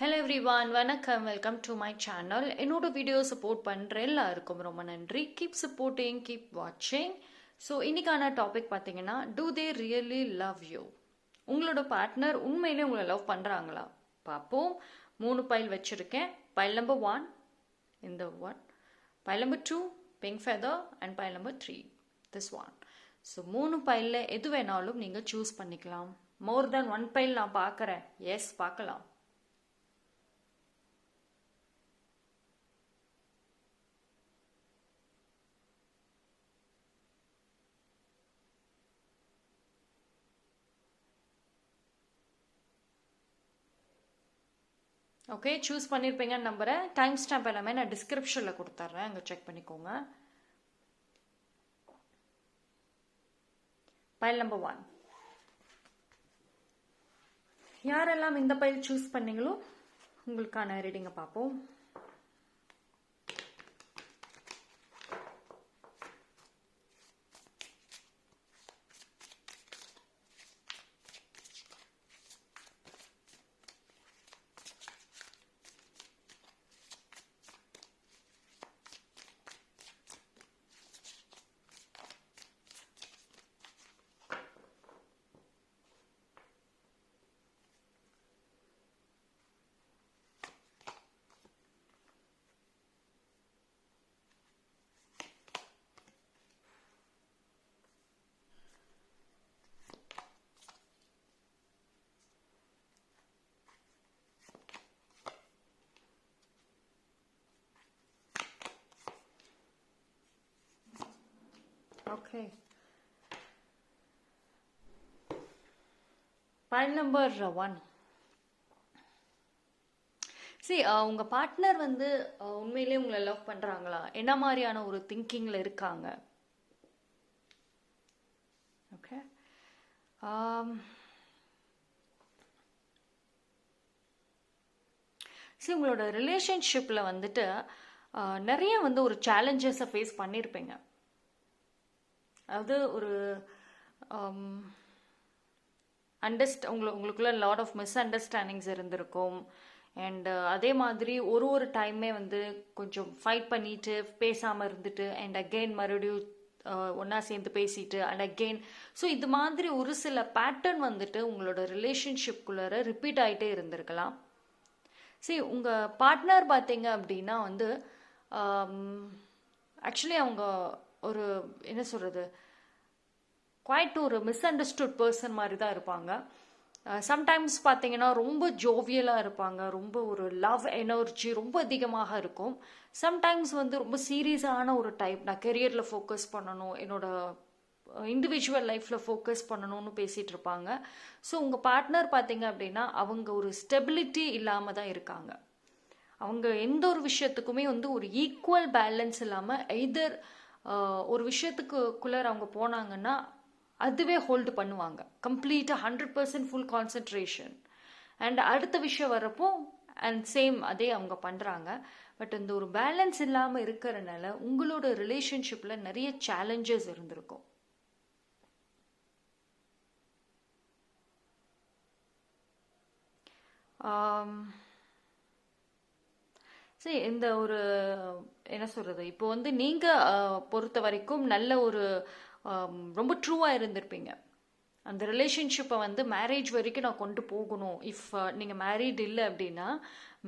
Hello everyone, வணக்கம். Welcome to my channel. என்னோட video support பண்ணுற எல்லாருக்கும் ரொம்ப நன்றி. கீப் சப்போர்ட்டிங், கீப் வாட்சிங். ஸோ இன்னைக்கான டாபிக் பார்த்தீங்கன்னா, do they really love you? உங்களோட பார்ட்னர் உண்மையிலே உங்களை லவ் பண்ணுறாங்களா பார்ப்போம். 3 பைல் வச்சுருக்கேன். பைல் நம்பர் 1 இந்த 1, file number 2 pink feather and file number 3 this 1. So 3 பைலில் எது வேணாலும் நீங்கள் சூஸ் பண்ணிக்கலாம். மோர் தென் 1 பைல் நான் பார்க்குறேன். எஸ், பார்க்கலாம். ஓகே, சூஸ் பண்ணியிருப்பீங்கன்னு நம்புகிறேன். டைம் ஸ்டாம்ப் எல்லாமே நான் டிஸ்கிரிப்ஷனில் கொடுத்துட்றேன், அங்கே செக் பண்ணிக்கோங்க. File number 1. யாரெல்லாம் இந்த பைல் சூஸ் பண்ணீங்களோ உங்களுக்கான ரீடிங்கை பார்ப்போம். Okay, file number 1. சரி, உங்கள் பார்ட்னர் வந்து உண்மையிலே உங்களை லவ் பண்ணுறாங்களா? என்ன மாதிரியான ஒரு திங்கிங்கில் இருக்காங்க? ஓகே, சரி, உங்களோட ரிலேஷன்ஷிப்பில் வந்துட்டு நிறைய வந்து ஒரு சேலஞ்சஸை ஃபேஸ் பண்ணியிருப்பீங்க. அதாவது ஒரு உங்களுக்குள்ள லாட் ஆஃப் மிஸ் அண்டர்ஸ்டாண்டிங்ஸ் இருந்திருக்கும். அண்ட் அதே மாதிரி ஒரு டைமே வந்து கொஞ்சம் ஃபைட் பண்ணிட்டு பேசாமல் இருந்துட்டு அண்ட் அகெயின் மறுபடியும் ஒன்றா சேர்ந்து பேசிட்டு அண்ட் அகெயின். ஸோ இது மாதிரி ஒரு சில பேட்டர்ன் வந்துட்டு உங்களோட ரிலேஷன்ஷிப்குள்ளார ரிப்பீட் ஆகிட்டே இருந்திருக்கலாம். சரி, உங்கள் பார்ட்னர் பார்த்தீங்க அப்படின்னா வந்து ஆக்சுவலி அவங்க ஒரு என்ன சொல்கிறது, குவைட் ஒரு மிஸ் அண்டர்ஸ்டுட் பர்சன் மாதிரி தான் இருப்பாங்க. சம்டைம்ஸ் பார்த்தீங்கன்னா ரொம்ப ஜோவியலாக இருப்பாங்க, ரொம்ப ஒரு லவ் எனர்ஜி ரொம்ப அதிகமாக இருக்கும். சம்டைம்ஸ் வந்து ரொம்ப சீரியஸான ஒரு டைப், நான் கெரியரில் ஃபோக்கஸ் பண்ணணும், என்னோட இண்டிவிஜுவல் லைஃப்பில் ஃபோக்கஸ் பண்ணணும்னு பேசிகிட்டு இருப்பாங்க. ஸோ உங்கள் பார்ட்னர் பார்த்தீங்க அப்படின்னா அவங்க ஒரு ஸ்டெபிலிட்டி இல்லாமல் தான் இருக்காங்க. அவங்க எந்த ஒரு விஷயத்துக்குமே வந்து ஒரு ஈக்குவல் பேலன்ஸ் இல்லாமல் எய்தர் ஒரு விஷயத்துக்குள்ளே அவங்க போனாங்கன்னா அதுவே ஹோல்டு பண்ணுவாங்க கம்ப்ளீட்டாக 100% ஃபுல் கான்சென்ட்ரேஷன். அண்ட் அடுத்த விஷயம் வரப்போ அண்ட் சேம் அதே அவங்க பண்ணுறாங்க. பட் இந்த ஒரு பேலன்ஸ் இல்லாமல் இருக்கிறனால உங்களோட ரிலேஷன்ஷிப்பில் நிறைய சேலஞ்சஸ் இருந்திருக்கும். சரி, இந்த ஒரு என்ன சொல்கிறது, இப்போ வந்து நீங்கள் பொறுத்த வரைக்கும் நல்ல ஒரு ரொம்ப ட்ரூவாக இருந்திருப்பீங்க. அந்த ரிலேஷன்ஷிப்பை வந்து மேரேஜ் வரைக்கும் நான் கொண்டு போகணும். இஃப் நீங்கள் மேரீட் இல்லை அப்படின்னா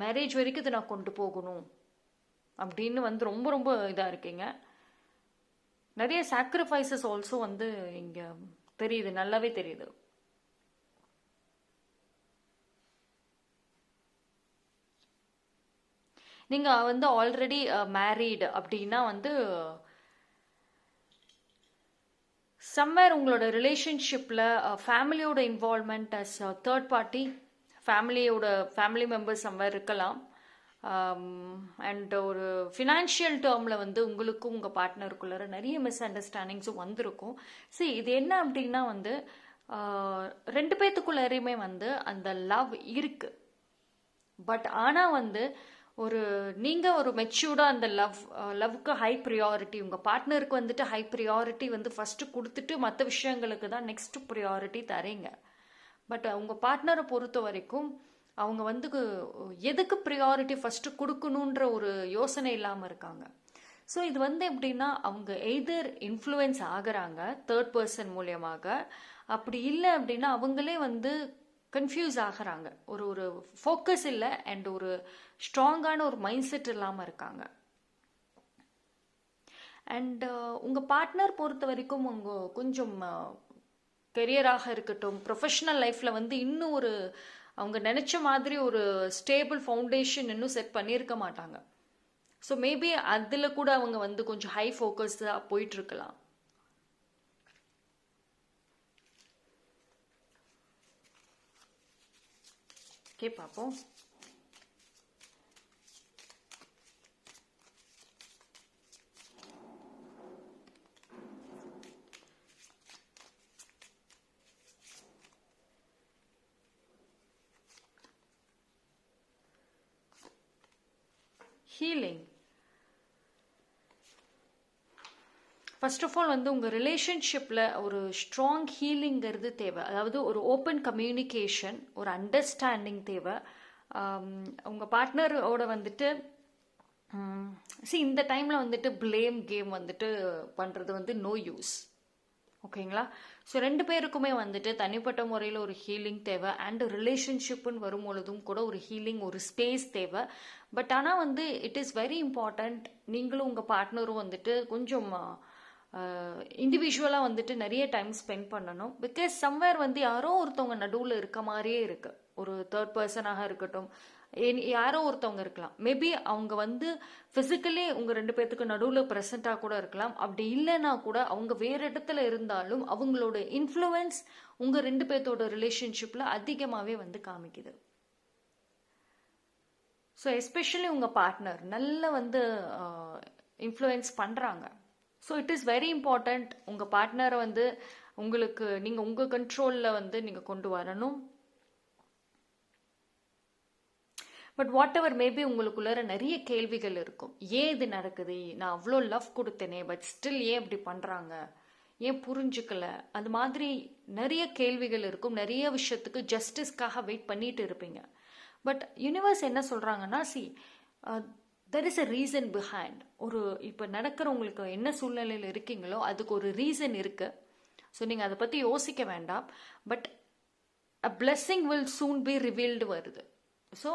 மேரேஜ் வரைக்கும் இதை நான் கொண்டு போகணும் அப்படின்னு வந்து ரொம்ப ரொம்ப இதாக இருக்கீங்க. நிறைய சாக்ரிஃபைசஸ் ஆல்சோ வந்து இங்கே தெரியுது, நல்லாவே தெரியுது. நீங்கள் வந்து ஆல்ரெடி மேரீடு அப்படின்னா வந்து சம்வேர் உங்களோட ரிலேஷன்ஷிப்பில் ஃபேமிலியோட involvement as third party, family members somewhere இருக்கலாம். அண்ட் ஒரு ஃபினான்ஷியல் டேர்மில் வந்து உங்களுக்கும் உங்கள் பார்ட்னருக்குள்ளார நிறைய மிஸ் அண்டர்ஸ்டாண்டிங்ஸும் வந்திருக்கும். சரி, இது என்ன அப்படின்னா வந்து 2 பேத்துக்குள்ளாரையுமே வந்து அந்த லவ் இருக்குது. பட் ஆனால் வந்து நீங்கள் ஒரு மெச்சூர்டாக அந்த லவ்க்கு ஹை ப்ரியாரிட்டி, உங்கள் பார்ட்னருக்கு வந்துட்டு ஹை ப்ரியாரிட்டி வந்து ஃபஸ்ட்டு கொடுத்துட்டு மற்ற விஷயங்களுக்கு தான் நெக்ஸ்ட் ப்ரியாரிட்டி தரீங்க. பட் உங்கள் பார்ட்னரை பொறுத்த வரைக்கும் அவங்க வந்து எதுக்கு ப்ரியாரிட்டி ஃபஸ்ட்டு கொடுக்கணுன்ற ஒரு யோசனை இல்லாமல் இருக்காங்க. ஸோ இது வந்து எப்படின்னா அவங்க எய்தர் இன்ஃப்ளூயன்ஸ் ஆகுறாங்க தேர்ட் பர்சன் மூலியமாக, அப்படி இல்லை அப்படின்னா அவங்களே வந்து கன்ஃபியூஸ் ஆகுறாங்க. ஒரு ஒரு ஃபோக்கஸ் இல்லை அண்ட் ஒரு ஸ்ட்ராங்கான ஒரு மைண்ட் செட் இல்லாமல் இருக்காங்க. அண்ட் உங்கள் பார்ட்னர் பொறுத்த வரைக்கும் உங்கள் கொஞ்சம் கெரியராக இருக்கட்டும், ப்ரொஃபஷ்னல் லைஃப்பில் வந்து இன்னும் ஒரு அவங்க நினச்ச மாதிரி ஒரு ஸ்டேபிள் ஃபவுண்டேஷன் இன்னும் செட் பண்ணியிருக்க மாட்டாங்க. ஸோ மேபி அதில் கூட அவங்க வந்து கொஞ்சம் ஹை ஃபோக்கஸ்டாக போயிட்டுருக்கலாம். ஓகே, பார்ப்போம். ஹீலிங். ஃபர்ஸ்ட் ஆஃப் ஆல் வந்து உங்கள் ரிலேஷன்ஷிப்பில் ஒரு ஸ்ட்ராங் ஹீலிங்கிறது தேவை. அதாவது ஒரு ஓப்பன் கம்யூனிகேஷன், ஒரு அண்டர்ஸ்டாண்டிங் தேவை. உங்கள் பார்ட்னரோட வந்துட்டு இந்த டைமில் வந்துட்டு பிளேம் கேம் வந்துட்டு பண்ணுறது வந்து நோ யூஸ். ஓகேங்களா? ஸோ ரெண்டு பேருக்குமே வந்துட்டு தனிப்பட்ட முறையில் ஒரு ஹீலிங் தேவை. அண்ட் ரிலேஷன்ஷிப்புன்னு வரும்பொழுதும் கூட ஒரு ஹீலிங், ஒரு ஸ்பேஸ் தேவை. பட் ஆனால் வந்து இட் இஸ் வெரி இம்பார்ட்டண்ட் நீங்களும் உங்கள் பார்ட்னரும் வந்துட்டு கொஞ்சம் இண்டிவிஜுவலாக வந்துட்டு நிறைய டைம் ஸ்பெண்ட் பண்ணணும். பிகாஸ் சம்வேர் வந்து யாரோ ஒருத்தவங்க நடுவில் இருக்க மாதிரியே இருக்கு. ஒரு தேர்ட் பர்சனாக இருக்கட்டும், யாரோ ஒருத்தவங்க இருக்கலாம். மேபி அவங்க வந்து ஃபிசிக்கலி உங்கள் ரெண்டு பேர்த்துக்கு நடுவில் ப்ரெசண்ட்டாக கூட இருக்கலாம். அப்படி இல்லைன்னா கூட அவங்க வேறு இடத்துல இருந்தாலும் அவங்களோட இன்ஃப்ளூயன்ஸ் உங்கள் ரெண்டு பேர்த்தோட ரிலேஷன்ஷிப்பில் அதிகமாகவே வந்து காமிக்குது. ஸோ எஸ்பெஷலி உங்கள் பார்ட்னர் நல்ல வந்து இன்ஃப்ளூயன்ஸ் பண்ணுறாங்க. So it is very important உங்கள் பார்ட்னரை வந்து உங்களுக்கு நீங்கள் உங்கள் கண்ட்ரோலில் வந்து நீங்கள் கொண்டு வரணும். பட் வாட் எவர் மேபி உங்களுக்குள்ளார நிறைய கேள்விகள் இருக்கும். ஏன் இது நடக்குது? நான் அவ்வளோ லவ் கொடுத்தேனே, பட் ஸ்டில் ஏன் இப்படி பண்ணுறாங்க, ஏன் புரிஞ்சுக்கல, அந்த மாதிரி நிறைய கேள்விகள் இருக்கும். நிறைய விஷயத்துக்கு ஜஸ்டிஸ்க்காக வெயிட் பண்ணிட்டு இருப்பீங்க. பட் யூனிவர்ஸ் என்ன சொல்கிறாங்கன்னா, there is a reason behind. ஒரு இப்போ நடக்கிற உங்களுக்கு என்ன சூழ்நிலையில் இருக்கீங்களோ அதுக்கு ஒரு ரீசன் இருக்குது. ஸோ நீங்கள் அதை பற்றி யோசிக்க வேண்டாம். But a blessing will soon B revealed வருது. ஸோ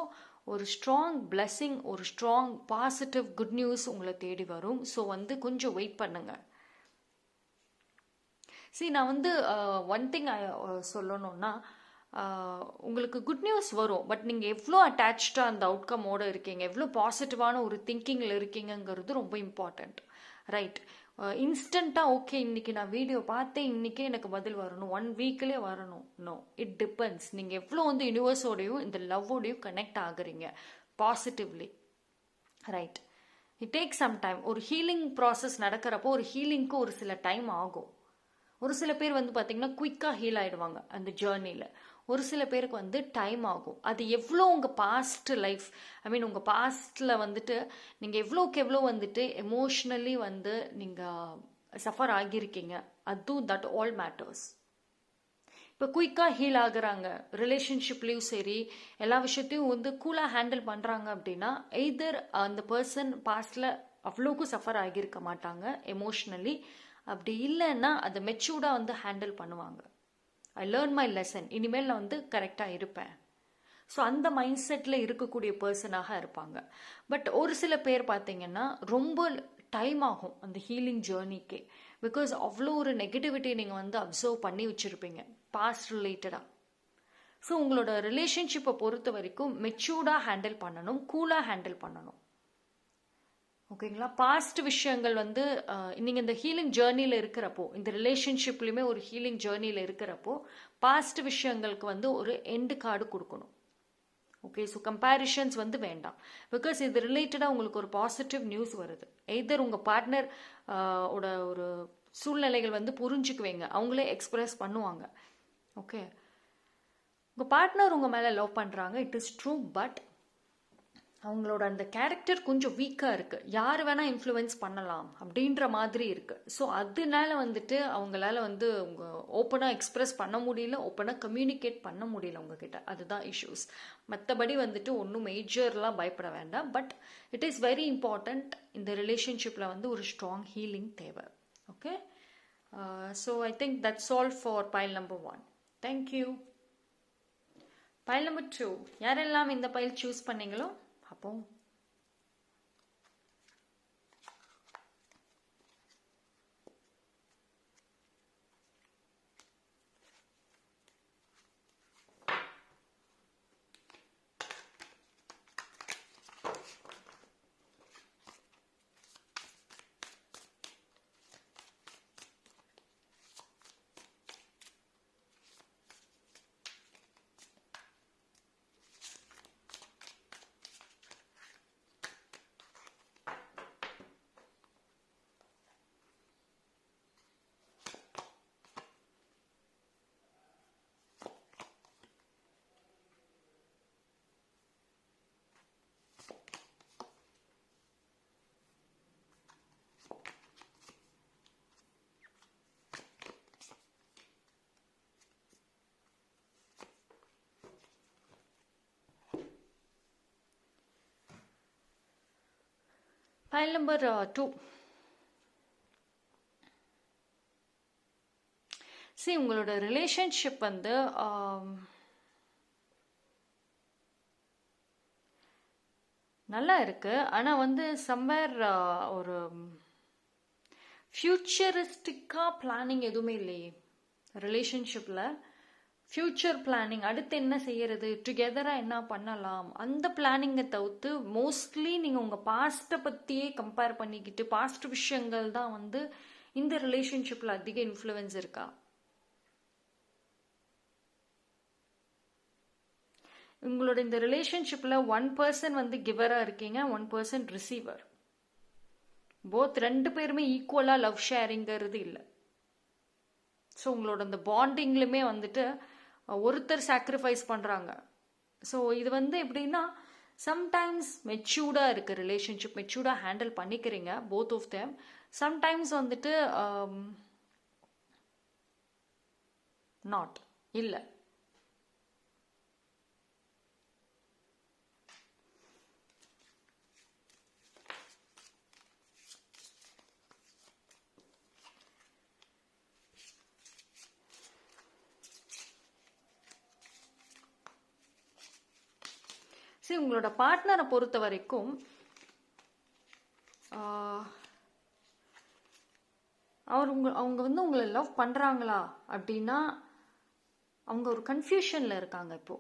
ஒரு ஸ்ட்ராங் பிளெஸ்ஸிங், ஒரு ஸ்ட்ராங் பாசிட்டிவ் குட் நியூஸ் உங்களை தேடி வரும். ஸோ வந்து கொஞ்சம் வெயிட் பண்ணுங்க. நான் வந்து ஒன் திங் சொல்லணும்னா, உங்களுக்கு குட் நியூஸ் வரும். பட் நீங்கள் எவ்வளோ அட்டாச்சாக அந்த அவுட்கமோடு இருக்கீங்க, எவ்வளோ பாசிட்டிவான ஒரு திங்கிங்கில் இருக்கீங்கிறது ரொம்ப இம்பார்ட்டண்ட். ரைட்? இன்ஸ்டண்ட்டாக ஓகே இன்னைக்கு நான் வீடியோ பார்த்தேன், இன்னைக்கே எனக்கு பதில் வரணும், 1 வீக்லேயே வரணும். No, it depends. நீங்கள் எவ்வளோ வந்து யூனிவர்ஸோடையும் இந்த லவ்வோடையும் கனெக்ட் ஆகுறீங்க positively. Right? It take some time. ஒரு ஹீலிங் ப்ராசஸ் நடக்கிறப்போ ஒரு ஹீலிங்க்கு ஒரு சில டைம் ஆகும். ஒரு சில பேர் வந்து பார்த்தீங்கன்னா குயிக்காக ஹீல் ஆகிடுவாங்க அந்த ஜேர்னியில். ஒரு சில பேருக்கு வந்து டைம் ஆகும். அது எவ்வளோ உங்கள் பாஸ்ட் லைஃப், உங்கள் பாஸ்டில் வந்துட்டு நீங்கள் எவ்வளோக்கு எவ்வளோ வந்துட்டு எமோஷ்னலி வந்து நீங்கள் சஃபர் ஆகியிருக்கீங்க, அதுவும் தட் ஆல் மேட்டர்ஸ். இப்போ குயிக்காக ஹீல் ஆகுறாங்க, ரிலேஷன்ஷிப்லேயும் சரி எல்லா விஷயத்தையும் வந்து கூலாக ஹேண்டில் பண்ணுறாங்க அப்படின்னா எய்தர் அந்த பர்சன் பாஸ்டில் அவ்வளோக்கும் சஃபர் ஆகியிருக்க மாட்டாங்க எமோஷ்னலி. அப்படி இல்லைன்னா அதை மெச்சூர்டாக வந்து ஹேண்டில் பண்ணுவாங்க. ஐ லேர்ன் மை லெசன், இனிமேல் நான் வந்து கரெக்டாக இருப்பேன். ஸோ அந்த மைண்ட் செட்டில் இருக்கக்கூடிய பர்சனாக இருப்பாங்க. பட் ஒரு சில பேர் பார்த்தீங்கன்னா ரொம்ப டைம் ஆகும் அந்த ஹீலிங் ஜேர்னிக்கே. பிகாஸ் அவ்வளோ ஒரு நெகட்டிவிட்டி நீங்கள் வந்து அப்சர்வ் பண்ணி வச்சுருப்பீங்க பாஸ்ட் ரிலேட்டடாக. ஸோ உங்களோட ரிலேஷன்ஷிப்பை பொறுத்த வரைக்கும் மெச்சூர்டாக ஹேண்டில் பண்ணணும், கூலாக ஹேண்டில் பண்ணணும். ஓகேங்களா? பாஸ்ட் விஷயங்கள் வந்து நீங்கள் இந்த ஹீலிங் ஜேர்னியில் இருக்கிறப்போ, இந்த ரிலேஷன்ஷிப்லையுமே ஒரு ஹீலிங் ஜேர்னியில் இருக்கிறப்போ பாஸ்ட் விஷயங்களுக்கு வந்து ஒரு எண்டு கார்டு கொடுக்கணும். ஓகே? ஸோ கம்பேரிஷன்ஸ் வந்து வேண்டாம். பிகாஸ் இது ரிலேட்டடாக உங்களுக்கு ஒரு பாசிட்டிவ் நியூஸ் வருது. எய்தர் உங்கள் பார்ட்னர் ஓட ஒரு சூழ்நிலைகள் வந்து புரிஞ்சுக்குவீங்க, அவங்களே எக்ஸ்பிரஸ் பண்ணுவாங்க. ஓகே? உங்கள் பார்ட்னர் உங்கள் மேலே லவ் பண்ணுறாங்க, இட் இஸ் ட்ரூ. பட் அவங்களோட அந்த கேரக்டர் கொஞ்சம் வீக்காக இருக்குது. யார் வேணால் இன்ஃப்ளூயன்ஸ் பண்ணலாம் அப்படின்ற மாதிரி இருக்குது. ஸோ அதனால வந்துட்டு அவங்களால வந்து அவங்க ஓப்பனாக எக்ஸ்ப்ரெஸ் பண்ண முடியல, ஓப்பனாக கம்யூனிகேட் பண்ண முடியல உங்ககிட்ட. அதுதான் இஷ்யூஸ். மற்றபடி வந்துட்டு ஒன்றும் மேஜர்லாம் பயப்பட வேண்டாம். But it is very important. இந்த ரிலேஷன்ஷிப்பில் வந்து ஒரு ஸ்ட்ராங் ஹீலிங் தேவை. Okay, so I think that's all for file number 1. Thank you. Pile number 2, யாரெல்லாம் இந்த பைல் சூஸ் பண்ணீங்களோ அப்போ Pile number 2. See, உங்களோட ரிலேஷன்ஷிப் வந்து நல்லா இருக்கு. ஆனால் வந்து சம்வேர் ஒரு ஃபியூச்சரிஸ்டிக்காக பிளானிங் எதுவுமே இல்லையே ரிலேஷன்ஷிப்பில். ஃப்யூச்சர் பிளானிங், அடுத்து என்ன செய்யறது, டுகெதராக என்ன பண்ணலாம், அந்த பிளானிங்கை தவிர்த்து மோஸ்ட்லி நீங்கள் உங்கள் பாஸ்ட்டை பற்றியே கம்பேர் பண்ணிக்கிட்டு பாஸ்ட் விஷயங்கள் தான் வந்து இந்த ரிலேஷன்ஷிப்பில் அதிக இன்ஃப்ளூயன்ஸ் இருக்கா? உங்களோட இந்த ரிலேஷன்ஷிப்பில் 1% வந்து கிவராக இருக்கீங்க, 1% ரிசீவர். போத் 2 பேருமே ஈக்குவலாக லவ் ஷேரிங்கிறது இல்லை. ஸோ உங்களோட அந்த பாண்டிங்லுமே வந்துட்டு ஒருத்தர் சாக்ரிஃபைஸ் பண்ணுறாங்க. ஸோ இது வந்து எப்படின்னா சம்டைம்ஸ் மெச்சூர்டாக இருக்குது ரிலேஷன்ஷிப், மெச்சூர்டாக ஹேண்டில் பண்ணிக்கிறீங்க போத் ஆஃப் தேம். சம்டைம்ஸ் வந்துட்டு நாட் இல்லை. சரி, உங்களோட பார்ட்னரை பொறுத்த வரைக்கும் அவங்க வந்து உங்களை லவ் பண்ணுறாங்களா அப்படின்னா அவங்க ஒரு கன்ஃபியூஷனில் இருக்காங்க. இப்போ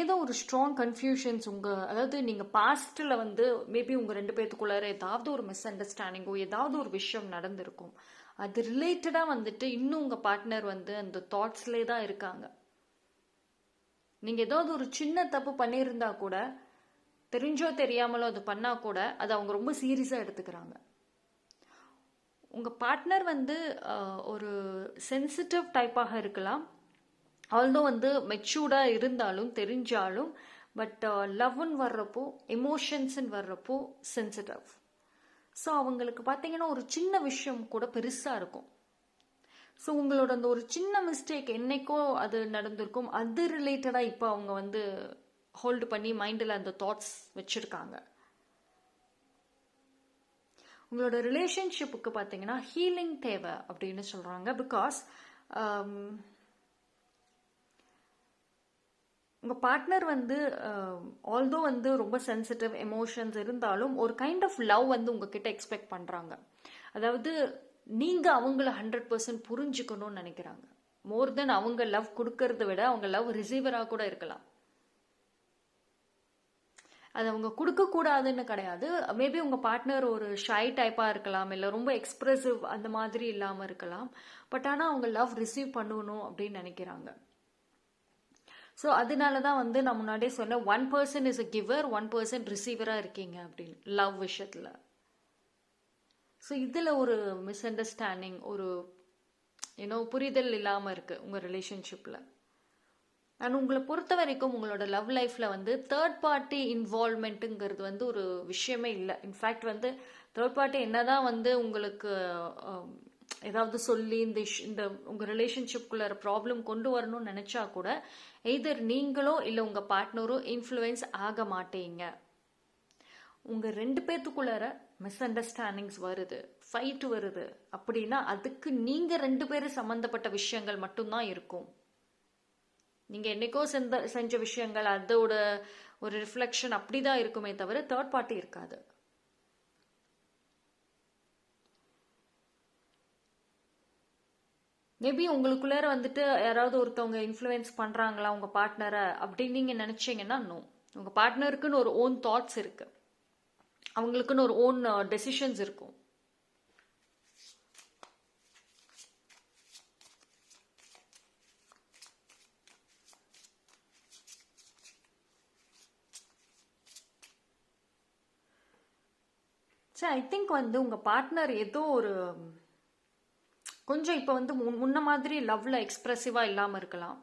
ஏதோ ஒரு ஸ்ட்ராங் கன்ஃபியூஷன்ஸ் அதாவது நீங்கள் பாஸ்ட்டில் வந்து மேபி உங்கள் 2 பேர்த்துக்குள்ளார ஏதாவது ஒரு மிஸ் அண்டர்ஸ்டாண்டிங்கோ ஏதாவது ஒரு விஷயம் நடந்திருக்கும். அது ரிலேட்டடாக வந்துட்டு இன்னும் உங்கள் பார்ட்னர் வந்து அந்த தாட்ஸ்லே தான் இருக்காங்க. நீங்கள் ஏதாவது ஒரு சின்ன தப்பு பண்ணியிருந்தா கூட, தெரிஞ்சோ தெரியாமலோ அது பண்ணால் கூட அது அவங்க ரொம்ப சீரியஸாக எடுத்துக்கிறாங்க. உங்கள் பார்ட்னர் வந்து ஒரு சென்சிட்டிவ் டைப்பாக இருக்கலாம், ஆல்தோ வந்து மெச்சூர்டாக இருந்தாலும் தெரிஞ்சாலும். பட் லவ்னு வர்றப்போ, எமோஷன்ஸ்ன்னு வர்றப்போ சென்சிட்டிவ். ஸோ அவங்களுக்கு பார்த்தீங்கன்னா ஒரு சின்ன விஷயம் கூட பெருசாக இருக்கும். ஸோ உங்களோட அந்த ஒரு சின்ன மிஸ்டேக் என்னைக்கோ அது நடந்திருக்கும், அது ரிலேட்டடாக இப்போ அவங்க வந்து ஹோல்டு பண்ணி மைண்டில் அந்த தாட்ஸ் வச்சுருக்காங்க. உங்களோட ரிலேஷன்ஷிப்புக்கு பார்த்தீங்கன்னா ஹீலிங் தேவை அப்படின்னு சொல்கிறாங்க. பிகாஸ் உங்கள் பார்ட்னர் வந்து ஆல்தோ வந்து ரொம்ப சென்சிட்டிவ் எமோஷன்ஸ் இருந்தாலும் ஒரு கைண்ட் ஆஃப் லவ் வந்து உங்ககிட்ட எக்ஸ்பெக்ட் பண்ணுறாங்க. அதாவது நீங்கள் அவங்கள 100% புரிஞ்சுக்கணும்னு நினைக்கிறாங்க. மோர் தென் அவங்க லவ் கொடுக்கறத விட அவங்க லவ் ரிசீவராக கூட இருக்கலாம். அது அவங்க கொடுக்கக்கூடாதுன்னு கிடையாது. மேபி உங்கள் பார்ட்னர் ஒரு ஷை டைப்பாக இருக்கலாம், இல்லை ரொம்ப எக்ஸ்ப்ரெசிவ் அந்த மாதிரி இல்லாமல் இருக்கலாம். பட் ஆனால் அவங்க லவ் ரிசீவ் பண்ணணும் அப்படின்னு நினைக்கிறாங்க. ஸோ அதனால தான் வந்து நான் முன்னாடியே சொன்னேன், 1% இஸ் அ கிவர், 1% ரிசீவராக இருக்கீங்க அப்படின்னு லவ் விஷயத்தில். ஸோ இதில் ஒரு மிஸ் அண்டர்ஸ்டாண்டிங், ஒரு புரிதல் இல்லாமல் இருக்குது உங்கள் ரிலேஷன்ஷிப்பில். அண்ட் உங்களை பொறுத்த வரைக்கும் உங்களோட லவ் லைஃப்பில் வந்து தேர்ட் பார்ட்டி இன்வால்மெண்ட்டுங்கிறது வந்து ஒரு விஷயமே இல்லை. இன்ஃபேக்ட் வந்து தேர்ட் பார்ட்டி என்னதான் வந்து உங்களுக்கு ஏதாவது சொல்லி இந்த உங்கள் ரிலேஷன்ஷிப்குள்ள ப்ராப்ளம் கொண்டு வரணும்னு நினச்சா கூட எய்தர் நீங்களோ இல்லை உங்கள் பார்ட்னரோ இன்ஃப்ளூயன்ஸ் ஆக மாட்டீங்க. உங்கள் ரெண்டு பேர்த்துக்குள்ளார மிஸ் அண்டர்ஸ்டாண்டிங்ஸ் வருது, ஃபைட் வருது அப்படின்னா அதுக்கு நீங்கள் ரெண்டு பேரும் சம்மந்தப்பட்ட விஷயங்கள் மட்டும்தான் இருக்கும். நீங்கள் என்னைக்கோ செஞ்ச விஷயங்கள் அதோட ஒரு ரிஃப்ளெக்ஷன் அப்படிதான் இருக்குமே தவிர தேர்ட் பார்ட்டி இருக்காது. மேபி உங்களுக்குள்ளார வந்துட்டு யாராவது ஒருத்தவங்க இன்ஃப்ளூயன்ஸ் பண்ணுறாங்களா உங்கள் பார்ட்னரை அப்படின்னு நீங்கள் நினச்சிங்கன்னா நோ. உங்கள் பார்ட்னருக்குன்னு ஒரு ஓன் தாட்ஸ் இருக்கு, அவங்களுக்குன்னு ஒரு ஓன் டெசிஷன்ஸ் இருக்கும். சரி, ஐ திங்க் வந்து உங்கள் பார்ட்னர் ஏதோ ஒரு கொஞ்சம் இப்போ வந்து முன்ன மாதிரி லவ்ல எக்ஸ்ப்ரெசிவாக இல்லாமல் இருக்கலாம்.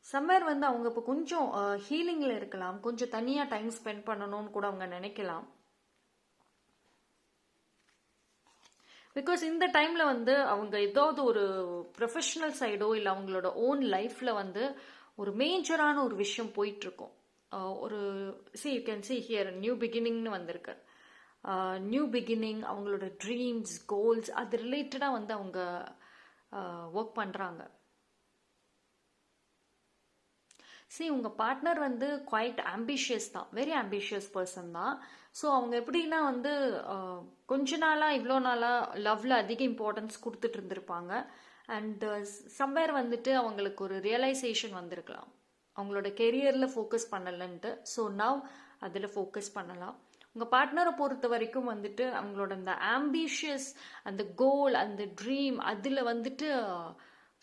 சம்மர் வந்து அவங்க இப்போ கொஞ்சம் ஹீலிங்கில் இருக்கலாம், கொஞ்சம் தனியாக டைம் ஸ்பெண்ட் பண்ணணும்னு கூட அவங்க நினைக்கலாம். பிகாஸ் இந்த டைமில் வந்து அவங்க ஏதாவது ஒரு ப்ரொஃபஷனல் சைடோ இல்லை அவங்களோட ஓன் லைஃப்பில் வந்து ஒரு மேஜரான ஒரு விஷயம் போயிட்டுருக்கும். ஒரு you can see here new பிகினிங்னு வந்திருக்கு. நியூ பிகினிங், அவங்களோட ட்ரீம்ஸ், கோல்ஸ் அது ரிலேட்டடாக வந்து அவங்க ஒர்க் பண்ணுறாங்க. உங்கள் பார்ட்னர் வந்து குவைட் ஆம்பிஷியஸ் தான், வெரி ஆம்பிஷியஸ் பர்சன் தான். ஸோ அவங்க எப்படின்னா வந்து கொஞ்ச நாளாக இவ்வளோ நாளாக லவ்ல அதிக இம்பார்ட்டன்ஸ் கொடுத்துட்டு இருந்திருப்பாங்க. அண்ட் சம்வேர் வந்துட்டு அவங்களுக்கு ஒரு ரியலைசேஷன் வந்திருக்கலாம், அவங்களோட கெரியரில் ஃபோக்கஸ் பண்ணலன்ட்டு. ஸோ நவ் அதில் ஃபோக்கஸ் பண்ணலாம். உங்கள் பார்ட்னரை பொறுத்த வரைக்கும் வந்துட்டு அவங்களோட அந்த ஆம்பிஷியஸ், அந்த கோல், அந்த ட்ரீம் அதில் வந்துட்டு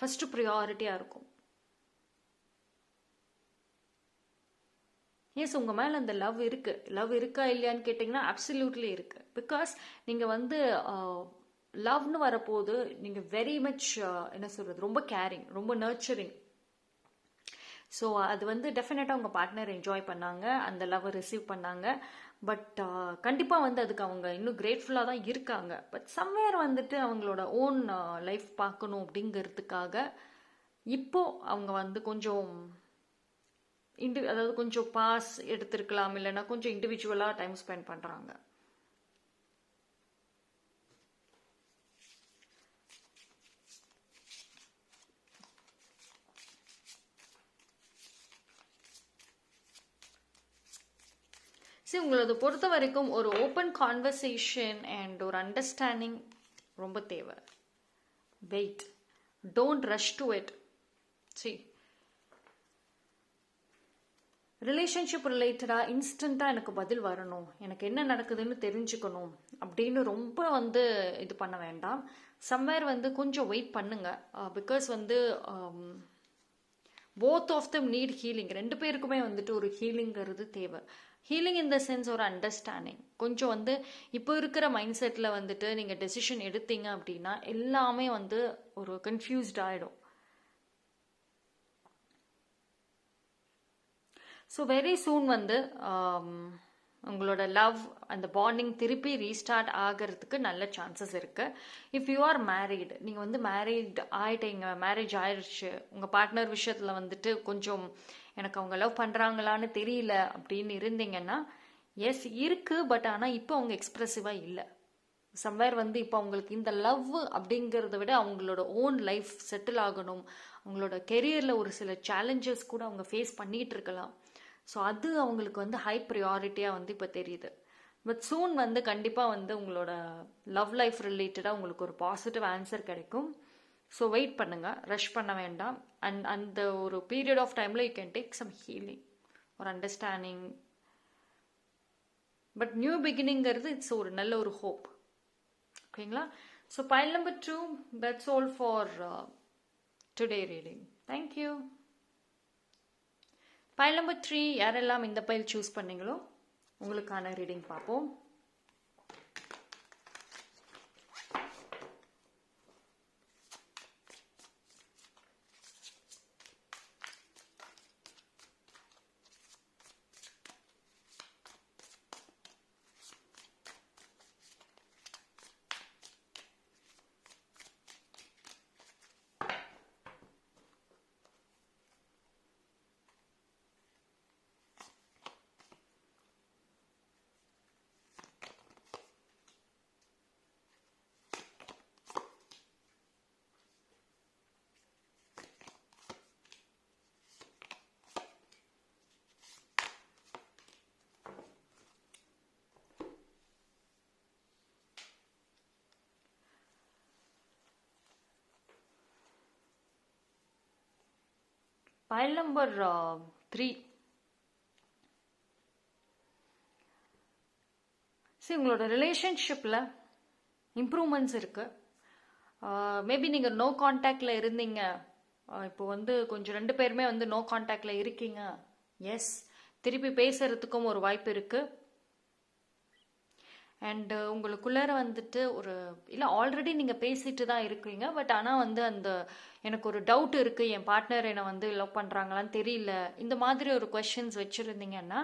ஃபஸ்ட்டு ப்ரியாரிட்டியாக இருக்கும். எஸ், உங்கள் மேலே அந்த லவ் இருக்குது. லவ் இருக்கா இல்லையான்னு கேட்டிங்கன்னா அப்சல்யூட்லி இருக்குது. பிகாஸ் நீங்கள் வந்து லவ்னு வரப்போது நீங்கள் வெரி மச் என்ன சொல்கிறது, ரொம்ப கேரிங், ரொம்ப நர்ச்சரிங். ஸோ அது வந்து டெஃபினட்டாக உங்கள் பார்ட்னர் என்ஜாய் பண்ணாங்க, அந்த லவ்வை ரிசீவ் பண்ணாங்க. பட் கண்டிப்பாக வந்து அதுக்கு அவங்க இன்னும் கிரேட்ஃபுல்லாக தான் இருக்காங்க. பட் சம்வேர் வந்துட்டு அவங்களோட ஓன் லைஃப் பார்க்கணும் அப்படிங்கிறதுக்காக இப்போ அவங்க வந்து கொஞ்சம் அதாவது கொஞ்சம் பாஸ் எடுத்திருக்கலாம், இல்லைன்னா கொஞ்சம் இண்டிவிஜுவலாக டைம் ஸ்பெண்ட் பண்ணுறாங்க. உங்களது பொறுத்த வரைக்கும் ஒரு ஓப்பன் கான்வர்சேஷன் அண்ட் ஒரு அண்டர்ஸ்டாண்டிங் ரொம்ப தேவை. Wait, don't rush to it. Relationship ரிலேட்டடாக இன்ஸ்டண்ட்டாக எனக்கு பதில் வரணும், எனக்கு என்ன நடக்குதுன்னு தெரிஞ்சுக்கணும் அப்படின்னு ரொம்ப வந்து இது பண்ண வேண்டாம். சம்வேர் வந்து கொஞ்சம் வெயிட் பண்ணுங்க. பிகாஸ் வந்து both of them need healing. ரெண்டு பேருக்குமே வந்துட்டு ஒரு ஹீலிங்கிறது தேவை. ஹீலிங் இன் த சென்ஸ் ஒரு அண்டர்ஸ்டாண்டிங். கொஞ்சம் வந்து இப்போ இருக்கிற மைண்ட் செட்டில் வந்துட்டு நீங்கள் டெசிஷன் எடுத்தீங்க அப்படின்னா எல்லாமே வந்து ஒரு கன்ஃபியூஸ்ட் ஆகிடும். ஸோ வெரி சூன் வந்து உங்களோட லவ் அந்த பாண்டிங் திருப்பி ரீஸ்டார்ட் ஆகிறதுக்கு நல்ல சான்சஸ் இருக்குது. இஃப் யூ ஆர் மேரீடு, நீங்கள் வந்து மேரீட் ஆகிட்டீங்க, மேரேஜ் ஆயிடுச்சு, உங்கள் பார்ட்னர் விஷயத்தில் வந்துட்டு கொஞ்சம் எனக்கு அவங்க லவ் பண்ணுறாங்களான்னு தெரியல அப்படின்னு இருந்தீங்கன்னா எஸ் இருக்குது. பட் ஆனால் இப்போ அவங்க எக்ஸ்ப்ரெசிவாக இல்லை. சம்வேர் வந்து இப்போ அவங்களுக்கு இந்த லவ் அப்படிங்கிறத விட அவங்களோட ஓன் லைஃப் செட்டில் ஆகணும், அவங்களோட கெரியரில் ஒரு சில சேலஞ்சஸ் கூட அவங்க ஃபேஸ் பண்ணிகிட்டு இருக்கலாம். ஸோ அது அவங்களுக்கு வந்து ஹை ப்ரியாரிட்டியாக வந்து இப்போ தெரியுது. பட் சூன் வந்து கண்டிப்பாக வந்து உங்களோட லவ் லைஃப் ரிலேட்டடாக உங்களுக்கு ஒரு பாசிட்டிவ் ஆன்சர் கிடைக்கும். ஸோ வெயிட் பண்ணுங்கள், ரஷ் பண்ண வேண்டாம். அண்ட் அந்த ஒரு பீரியட் ஆஃப் டைமில் you can take some healing, ஒரு அண்டர்ஸ்டாண்டிங். பட் நியூ பிகினிங்கிறது இட்ஸ் ஒரு நல்ல ஒரு ஹோப். ஓகேங்களா? So pile number 2, that's all for today reading. Thank you. Pile number 3, யாரெல்லாம் இந்த பைல் சூஸ் பண்ணீங்களோ உங்களுக்கான ரீடிங் பார்ப்போம். Pile number 3. சரி, உங்களோட ரிலேஷன்ஷிப்பில் இம்ப்ரூவ்மெண்ட்ஸ் இருக்குது. மேபி நீங்கள் நோ கான்டாக்டில் இருந்தீங்க, இப்போ வந்து கொஞ்சம் 2 பேருமே வந்து நோ கான்டாக்டில் இருக்கீங்க. எஸ், திருப்பி பேசுறதுக்கும் ஒரு வாய்ப்பு இருக்குது. அண்டு உங்களுக்குள்ளார வந்துட்டு ஒரு இல்லை, ஆல்ரெடி நீங்கள் பேசிட்டு தான் இருக்கீங்க. பட் ஆனால் வந்து அந்த எனக்கு ஒரு டவுட் இருக்குது, என் பார்ட்னர் என்னை வந்து லவ் பண்ணுறாங்களான்னு தெரியல, இந்த மாதிரி ஒரு கொஷின்ஸ் வச்சுருந்தீங்கன்னா,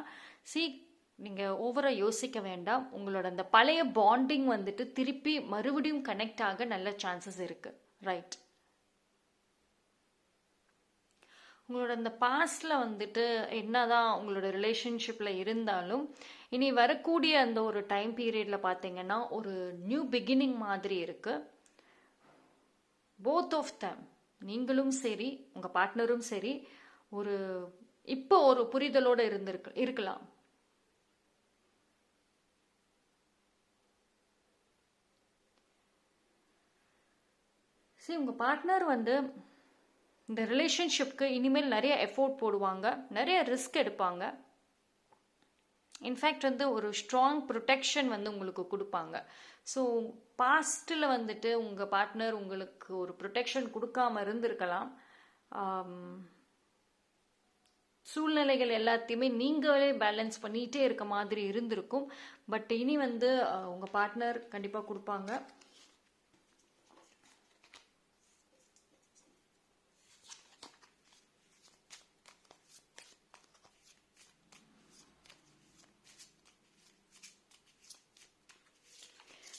நீங்கள் ஓவராக யோசிக்க வேண்டாம். உங்களோட அந்த பழைய பாண்டிங் வந்துட்டு திருப்பி மறுபடியும் கனெக்ட் ஆக நல்ல சான்சஸ் இருக்குது. ரைட். உங்களோட அந்த பாஸ்டில் வந்துட்டு என்னதான் உங்களோட ரிலேஷன்ஷிப்பில் இருந்தாலும், இனி வரக்கூடிய அந்த ஒரு டைம் பீரியடில் பார்த்தீங்கன்னா ஒரு நியூ பிகினிங் மாதிரி இருக்குது. போத் ஆஃப் தம், நீங்களும் சரி உங்கள் பார்ட்னரும் சரி, இப்போ ஒரு புரிதலோடு இருக்கலாம். சரி, உங்கள் பார்ட்னர் வந்து இந்த ரிலேஷன்ஷிப்க்கு இனிமேல் நிறைய எஃபோர்ட் போடுவாங்க, நிறைய ரிஸ்க் எடுப்பாங்க. இன்ஃபேக்ட் வந்து ஒரு ஸ்ட்ராங் ப்ரொடெக்ஷன் வந்து உங்களுக்கு கொடுப்பாங்க. ஸோ பாஸ்டில் வந்துட்டு உங்கள் பார்ட்னர் உங்களுக்கு ஒரு ப்ரொடெக்ஷன் கொடுக்காம இருந்திருக்கலாம். சூழ்நிலைகள் எல்லாத்தையுமே நீங்களே பேலன்ஸ் பண்ணிகிட்டே இருக்க மாதிரி இருந்திருக்கும். பட் இனி வந்து உங்கள் பார்ட்னர் கண்டிப்பாக கொடுப்பாங்க.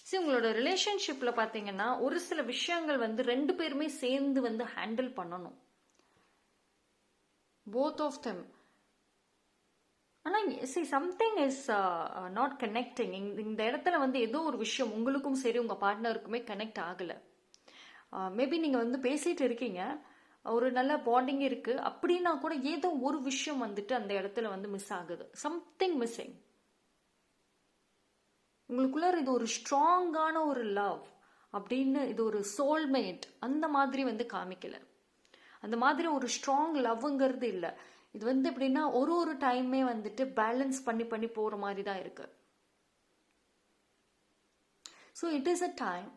சரி, உங்களோட ரிலேஷன்ஷிப்பில் பார்த்தீங்கன்னா ஒரு சில விஷயங்கள் வந்து 2 பேருமே சேர்ந்து வந்து ஹேண்டில் பண்ணணும். Both of them. ஆனால் சம்திங் இஸ் நாட் கனெக்டிங். இந்த இடத்துல வந்து ஏதோ ஒரு விஷயம் உங்களுக்கும் சரி உங்கள் பார்ட்னருக்குமே கனெக்ட் ஆகலை. மேபி நீங்கள் வந்து பேசிகிட்டு இருக்கீங்க, ஒரு நல்ல பாண்டிங் இருக்குது, அப்படின்னா கூட ஏதோ ஒரு விஷயம் வந்துட்டு அந்த இடத்துல வந்து மிஸ் ஆகுது. Something missing. உங்களுக்குள்ளார இது ஒரு ஸ்ட்ராங்கான ஒரு லவ் அப்படின்னு, இது ஒரு சோல்மேட் அந்த மாதிரி வந்து காமிக்கல. அந்த மாதிரி ஒரு ஸ்ட்ராங் லவ்ங்கிறது இல்லை. இது வந்து எப்படின்னா ஒரு டைமே வந்துட்டு பேலன்ஸ் பண்ணி பண்ணி போகிற மாதிரி தான் இருக்கு. So it is a time.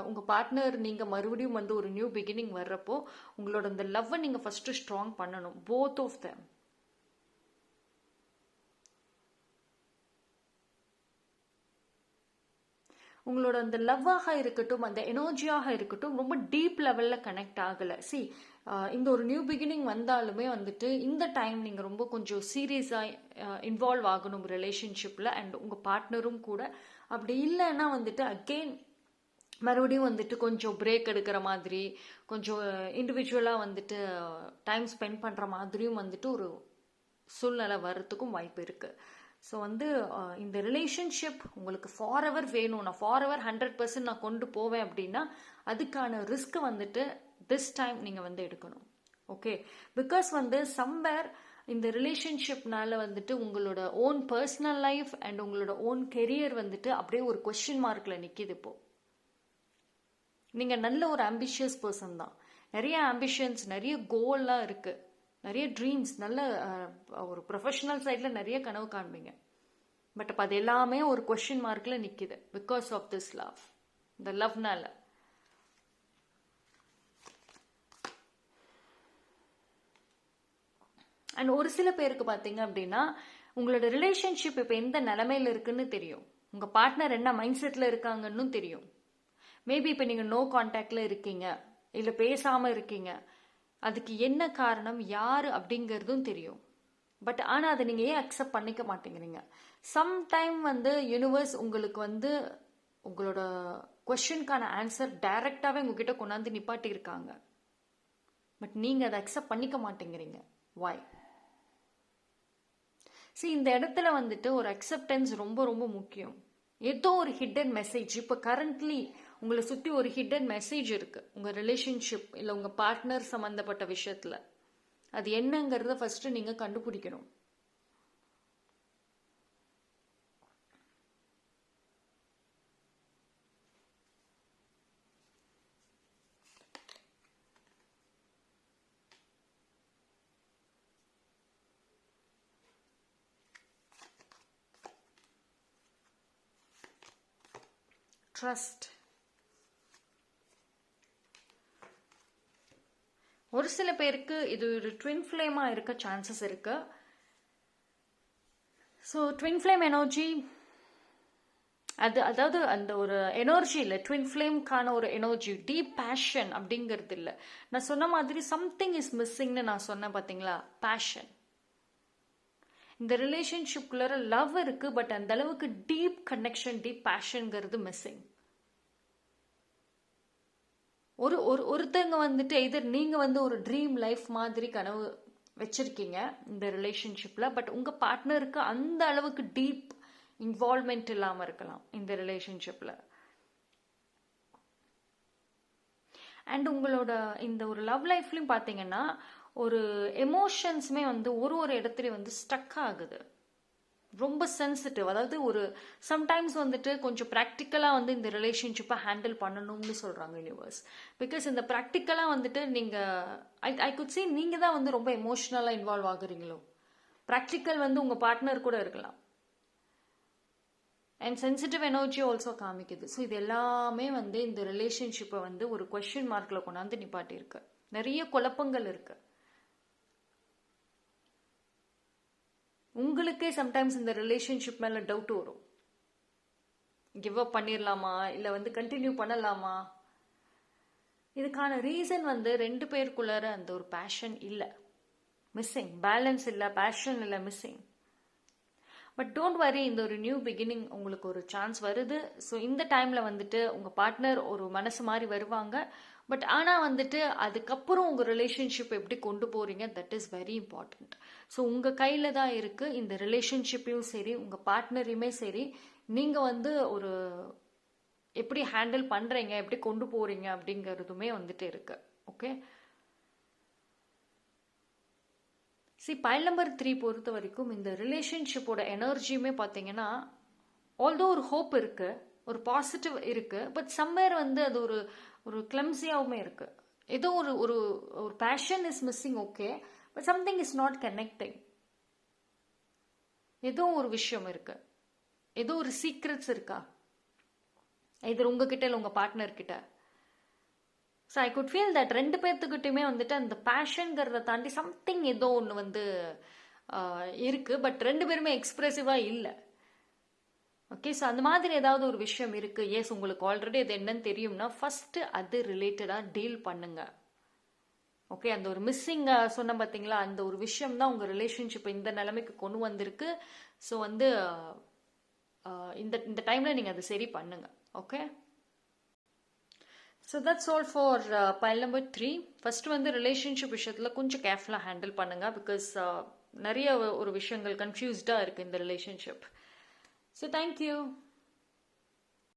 உங்கள் பார்ட்னர் நீங்கள் மறுபடியும் வந்து ஒரு நியூ பிகினிங் வர்றப்போ உங்களோட அந்த லவ்வை நீங்கள் ஃபஸ்ட்டு ஸ்ட்ராங் பண்ணணும், போத் ஆஃப் தெம். உங்களோட அந்த லவ்வாக இருக்கட்டும், அந்த எனர்ஜியாக இருக்கட்டும், ரொம்ப டீப் லெவலில் கனெக்ட் ஆகலை. இந்த ஒரு நியூ பிகினிங் வந்தாலுமே வந்துட்டு இந்த டைம் நீங்கள் ரொம்ப கொஞ்சம் சீரியஸாக இன்வால்வ் ஆகணும் ரிலேஷன்ஷிப்பில். அண்ட் உங்கள் பார்ட்னரும் கூட. அப்படி இல்லைன்னா வந்துட்டு அகெயின் மறுபடியும் வந்துட்டு கொஞ்சம் பிரேக் எடுக்கிற மாதிரி, கொஞ்சம் இண்டிவிஜுவலாக வந்துட்டு டைம் ஸ்பெண்ட் பண்ணுற மாதிரியும் வந்துட்டு ஒரு சூழ்நிலை வர்றதுக்கும் வாய்ப்பு இருக்குது. ஸோ வந்து இந்த ரிலேஷன்ஷிப் உங்களுக்கு ஃபார் எவர் வேணும், நான் ஃபார் எவர் 100% நான் கொண்டு போவேன் அப்படின்னா அதுக்கான ரிஸ்க் வந்துட்டு திஸ் டைம் நீங்கள் வந்து எடுக்கணும். ஓகே, பிகாஸ் வந்து சம்வேர் இந்த ரிலேஷன்ஷிப்னால வந்துட்டு உங்களோட ஓன் பர்சனல் லைஃப் அண்ட் உங்களோட ஓன் கெரியர் வந்துட்டு அப்படியே ஒரு கொஸ்டின் மார்க்கில் நிற்கிது. இப்போ நீங்கள் நல்ல ஒரு ஆம்பிஷியஸ் பர்சன் தான், நிறைய ஆம்பிஷன்ஸ், நிறைய கோல்லாம் இருக்குது, நிறைய ட்ரீம்ஸ், நல்ல ஒரு ப்ரொஃபஷனல் சைடில் நிறைய கனவு காண்பீங்க. பட் அப்போ அது எல்லாமே ஒரு கொஸ்டின் மார்க்கில் நிற்கிது பிகாஸ் ஆஃப் திஸ் லவ். இந்த லவ்னால அண்ட் ஒரு சில பேருக்கு பார்த்தீங்க அப்படின்னா உங்களோட ரிலேஷன்ஷிப் இப்போ எந்த நிலைமையில் இருக்குன்னு தெரியும், உங்கள் பார்ட்னர் என்ன மைண்ட் செட்டில் இருக்காங்கன்னு தெரியும். மேபி இப்போ நீங்கள் நோ கான்டாக்டில் இருக்கீங்க, இல்லை பேசாமல் இருக்கீங்க, அதுக்கு என்ன காரணம், யார் அப்படிங்கிறதும் தெரியும். பட் ஆனால் அதை நீங்கள் ஏன் அக்செப்ட் பண்ணிக்க மாட்டேங்கிறீங்க? சம்டைம் வந்து யூனிவர்ஸ் உங்களுக்கு வந்து உங்களோட கொஷனுக்கான ஆன்சர் டைரக்டாகவே உங்ககிட்ட கொண்டாந்து நிப்பாட்டி இருக்காங்க. பட் நீங்கள் அதை அக்செப்ட் பண்ணிக்க மாட்டேங்கிறீங்க. வாய்? இந்த இடத்துல வந்துட்டு ஒரு அக்செப்டன்ஸ் ரொம்ப ரொம்ப முக்கியம். ஏதோ ஒரு ஹிடன் மெசேஜ் இப்போ கரண்ட்லி உங்களை சுற்றி ஒரு ஹிடன் மெசேஜ் இருக்கு உங்கள் ரிலேஷன்ஷிப் இல்லை உங்கள் பார்ட்னர் சம்மந்தப்பட்ட விஷயத்தில். அது என்னங்கிறத ஃபர்ஸ்ட் நீங்கள் கண்டுபிடிக்கணும். ட்ரஸ்ட். ஒரு சில பேருக்கு இது ஒரு ட்வின் ஃப்ளேமாக இருக்க சான்சஸ் இருக்கு. ஸோ ட்வின் ஃப்ளேம் எனர்ஜி அதாவது அந்த ஒரு எனர்ஜி இல்லை, ட்வின் ஃப்ளேம்க்கான ஒரு எனர்ஜி, டீப் பேஷன் அப்படிங்கிறது இல்லை. நான் சொன்ன மாதிரி சம்திங் இஸ் மிஸ்ஸிங்னு நான் சொன்னேன் பார்த்தீங்களா, பேஷன். இந்த ரிலேஷன்ஷிப்குள்ள லவ் இருக்கு, பட் அந்த அளவுக்கு டீப் கனெக்ஷன், டீப் பேஷன்ங்கிறது மிஸ்ஸிங். ஒருத்தங்க வந்துட்டு எதர் நீங்க வந்து ஒரு ட்ரீம் லைஃப் மாதிரி கனவு வச்சிருக்கீங்க இந்த ரிலேஷன்ஷிப்ல, பட் உங்க பார்ட்னருக்கு அந்த அளவுக்கு டீப் இன்வால்வ்மெண்ட் இல்லாம இருக்கலாம் இந்த ரிலேஷன்ஷிப்ல. அண்ட் உங்களோட இந்த ஒரு லவ் லைஃப்லயும் பாத்தீங்கன்னா ஒரு எமோஷன்ஸுமே வந்து ஒரு இடத்துலயும் வந்து ஸ்டக் ஆகுது, ரொம்ப சென்சிட்டிவ். அதாவது ஒரு சம்டைம்ஸ் வந்துட்டு கொஞ்சம் ப்ராக்டிக்கலாக வந்து இந்த ரிலேஷன்ஷிப்பை ஹேண்டில் பண்ணணும்னு சொல்கிறாங்க யூனிவர்ஸ். பிகாஸ் இந்த ப்ராக்டிக்கலாக வந்துட்டு நீங்கள் ஐ குட் சீ நீங்கள் தான் வந்து ரொம்ப எமோஷ்னலாக இன்வால்வ் ஆகுறீங்களோ. ப்ராக்டிக்கல் வந்து உங்கள் பார்ட்னர் கூட இருக்கலாம். அண்ட் சென்சிட்டிவ் எனர்ஜி ஆல்சோ காமிக்குது. ஸோ இது எல்லாமே வந்து இந்த ரிலேஷன்ஷிப்பை வந்து ஒரு கொஸ்டின் மார்க்கில் கொண்டாந்து நிப்பாட்டியிருக்கு. நிறைய குழப்பங்கள் இருக்கு. உங்களுக்கே சம்டைம்ஸ் இந்த ரிலேஷன்ஷிப் மேல டவுட் வரும். கிவ் அப் பண்ணிடலாமா இல்லை வந்து கண்டினியூ பண்ணலாமா? இதுக்கான ரீசன் வந்து ரெண்டு பேருக்குள்ளார அந்த ஒரு பேஷன் இல்லை, மிஸ்ஸிங். பேலன்ஸ் இல்லை, பேஷன் இல்லை, மிஸ்ஸிங். பட் டோன்ட் வரி, இந்த ஒரு நியூ பிகினிங் உங்களுக்கு ஒரு சான்ஸ் வருது. ஸோ இந்த டைம்ல வந்துட்டு உங்க பார்ட்னர் ஒரு மனசு மாதிரி வருவாங்க. பட் ஆனால் வந்துட்டு அதுக்கப்புறம் உங்கள் ரிலேஷன்ஷிப் எப்படி கொண்டு போகிறீங்க, that is very important. So உங்கள் கையில் தான் இருக்குது. இந்த ரிலேஷன்ஷிப்பையும் சரி உங்கள் பார்ட்னரையுமே சரி நீங்கள் வந்து ஒரு எப்படி ஹேண்டில் பண்ணுறீங்க, எப்படி கொண்டு போகிறீங்க அப்படிங்கிறதுமே வந்துட்டு இருக்கு. ஓகே, பைல் நம்பர் 3 பொறுத்த வரைக்கும் இந்த ரிலேஷன்ஷிப்போட எனர்ஜியுமே பார்த்தீங்கன்னா ஆல்தோ ஒரு ஹோப் இருக்கு, ஒரு பாசிட்டிவ் இருக்கு, பட் சம்வேர் வந்து அது ஒரு கிளம்ஸியாவுமே இருக்கு. ஏதோ ஒரு fashion is missing, okay, but something is not connecting. ஏதோ ஒரு விஷயம் இருக்கு, ஏதோ ஒரு சீக்ரெட்ஸ் இருக்கா, இது உங்ககிட்ட இல்லை உங்க பார்ட்னர் கிட்ட. So I could feel that ரெண்டு பேர்த்துக்கிட்டையுமே வந்துட்டு அந்த பேஷன்கிறத தாண்டி சம்திங் ஏதோ ஒன்று வந்து இருக்கு, பட் ரெண்டு பேருமே எக்ஸ்பிரசிவா இல்லை. ஓகே, ஸோ அந்த மாதிரி ஏதாவது ஒரு விஷயம் இருக்கு. எஸ், உங்களுக்கு ஆல்ரெடி அது என்னன்னு தெரியும்னா ஃபர்ஸ்ட் அது ரிலேட்டடா டீல் பண்ணுங்க. ஓகே, அந்த ஒரு மிஸ்ஸிங் சொன்ன பார்த்தீங்களா, அந்த ஒரு விஷயம் தான் உங்க ரிலேஷன்ஷிப் இந்த நிலைமைக்கு கொண்டு வந்திருக்கு. ஸோ வந்து இந்த டைம்ல நீங்க அதை சரி பண்ணுங்க. Okay, so that's all for file number 3. First வந்து ரிலேஷன்ஷிப் விஷயத்தில் கொஞ்சம் கேர்ஃபுல்லாக ஹேண்டில் பண்ணுங்க. பிகாஸ் நிறைய ஒரு விஷயங்கள் கன்ஃபியூஸ்டாக இருக்குது இந்த ரிலேஷன்ஷிப். So thank you.